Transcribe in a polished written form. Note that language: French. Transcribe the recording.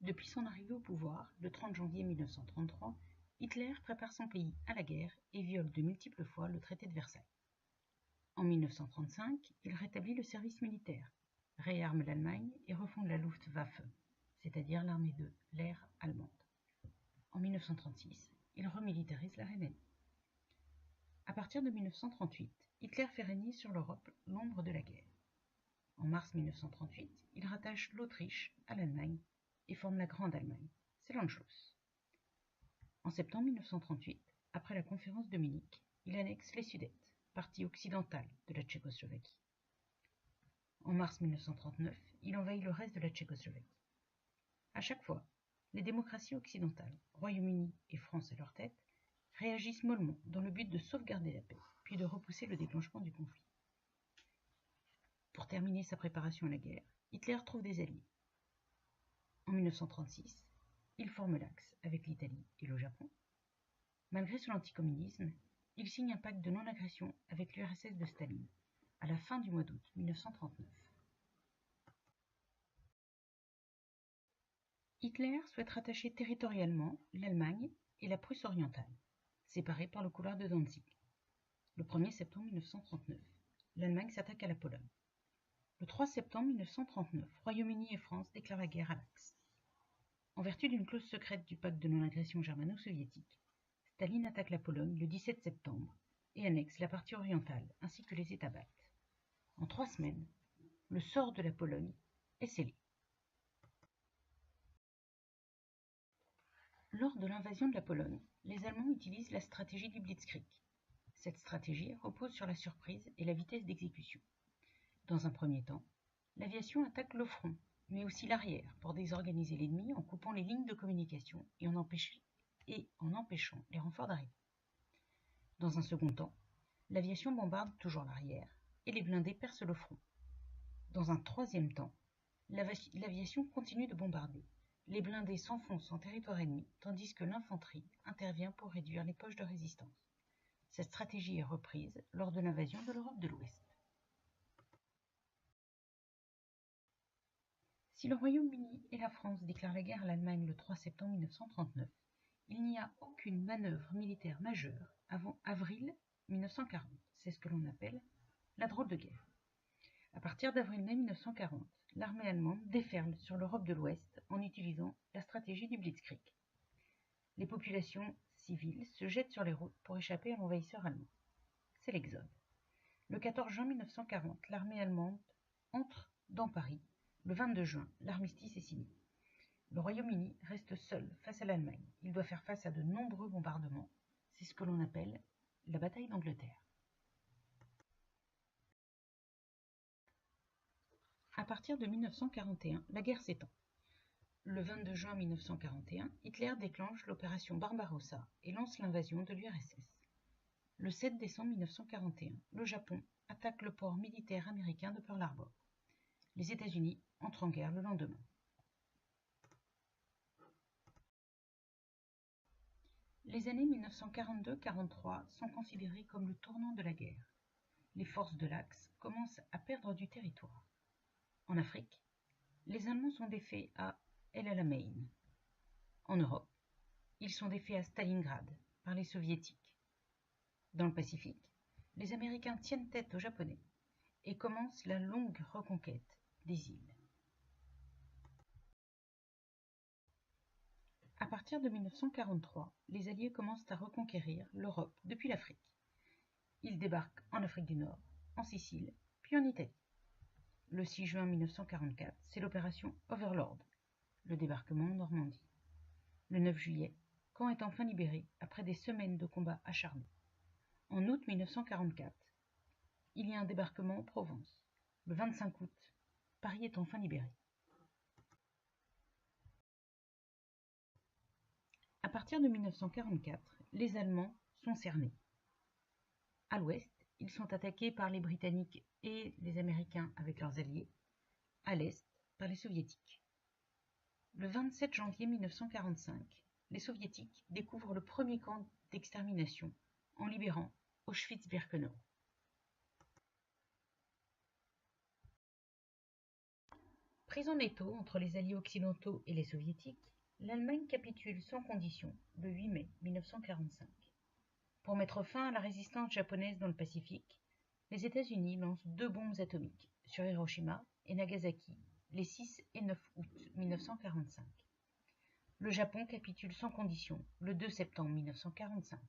Depuis son arrivée au pouvoir, le 30 janvier 1933, Hitler prépare son pays à la guerre et viole de multiples fois le traité de Versailles. En 1935, il rétablit le service militaire, réarme l'Allemagne et refonde la Luftwaffe, c'est-à-dire l'armée de l'air allemande. En 1936, il remilitarise la Rhénanie. À partir de 1938, Hitler fait régner sur l'Europe l'ombre de la guerre. En mars 1938, il rattache l'Autriche à l'Allemagne et forme la Grande Allemagne. C'est l'Anschluss. En septembre 1938, après la conférence de Munich, il annexe les Sudètes, partie occidentale de la Tchécoslovaquie. En mars 1939, il envahit le reste de la Tchécoslovaquie. À chaque fois, les démocraties occidentales, Royaume-Uni et France à leur tête, réagissent mollement dans le but de sauvegarder la paix, puis de repousser le déclenchement du conflit. Pour terminer sa préparation à la guerre, Hitler trouve des alliés. En 1936, il forme l'Axe avec l'Italie et le Japon. Malgré son anticommunisme, il signe un pacte de non-agression avec l'URSS de Staline à la fin du mois d'août 1939. Hitler souhaite rattacher territorialement l'Allemagne et la Prusse orientale, séparées par le couloir de Danzig. Le 1er septembre 1939, l'Allemagne s'attaque à la Pologne. Le 3 septembre 1939, Royaume-Uni et France déclarent la guerre à l'Axe. En vertu d'une clause secrète du pacte de non-agression germano-soviétique, Staline attaque la Pologne le 17 septembre et annexe la partie orientale ainsi que les États baltes. En 3 semaines, le sort de la Pologne est scellé. Lors de l'invasion de la Pologne, les Allemands utilisent la stratégie du Blitzkrieg. Cette stratégie repose sur la surprise et la vitesse d'exécution. Dans un premier temps, l'aviation attaque le front, mais aussi l'arrière pour désorganiser l'ennemi en coupant les lignes de communication et en empêchant les renforts d'arriver. Dans un second temps, l'aviation bombarde toujours l'arrière et les blindés percent le front. Dans un troisième temps, l'aviation continue de bombarder. Les blindés s'enfoncent en territoire ennemi, tandis que l'infanterie intervient pour réduire les poches de résistance. Cette stratégie est reprise lors de l'invasion de l'Europe de l'Ouest. Si le Royaume-Uni et la France déclarent la guerre à l'Allemagne le 3 septembre 1939, il n'y a aucune manœuvre militaire majeure avant avril 1940. C'est ce que l'on appelle la drôle de guerre. À partir d'avril-mai 1940, l'armée allemande déferle sur l'Europe de l'Ouest en utilisant la stratégie du Blitzkrieg. Les populations civiles se jettent sur les routes pour échapper à l'envahisseur allemand. C'est l'exode. Le 14 juin 1940, l'armée allemande entre dans Paris. Le 22 juin, l'armistice est signé. Le Royaume-Uni reste seul face à l'Allemagne. Il doit faire face à de nombreux bombardements. C'est ce que l'on appelle la bataille d'Angleterre. À partir de 1941, la guerre s'étend. Le 22 juin 1941, Hitler déclenche l'opération Barbarossa et lance l'invasion de l'URSS. Le 7 décembre 1941, le Japon attaque le port militaire américain de Pearl Harbor. Les États-Unis entrent en guerre le lendemain. Les années 1942-43 sont considérées comme le tournant de la guerre. Les forces de l'Axe commencent à perdre du territoire. En Afrique, les Allemands sont défaits à El Alamein. En Europe, ils sont défaits à Stalingrad par les Soviétiques. Dans le Pacifique, les Américains tiennent tête aux Japonais et commencent la longue reconquête des îles. À partir de 1943, les Alliés commencent à reconquérir l'Europe depuis l'Afrique. Ils débarquent en Afrique du Nord, en Sicile, puis en Italie. Le 6 juin 1944, c'est l'opération Overlord, le débarquement en Normandie. Le 9 juillet, Caen est enfin libéré après des semaines de combats acharnés. En août 1944, il y a un débarquement en Provence. Le 25 août, Paris est enfin libéré. À partir de 1944, les Allemands sont cernés. À l'ouest, ils sont attaqués par les Britanniques et les Américains avec leurs alliés. À l'est, par les Soviétiques. Le 27 janvier 1945, les Soviétiques découvrent le premier camp d'extermination en libérant Auschwitz-Birkenau. Prise en étau entre les alliés occidentaux et les soviétiques, l'Allemagne capitule sans condition le 8 mai 1945. Pour mettre fin à la résistance japonaise dans le Pacifique, les États-Unis lancent 2 bombes atomiques sur Hiroshima et Nagasaki les 6 et 9 août 1945. Le Japon capitule sans condition le 2 septembre 1945.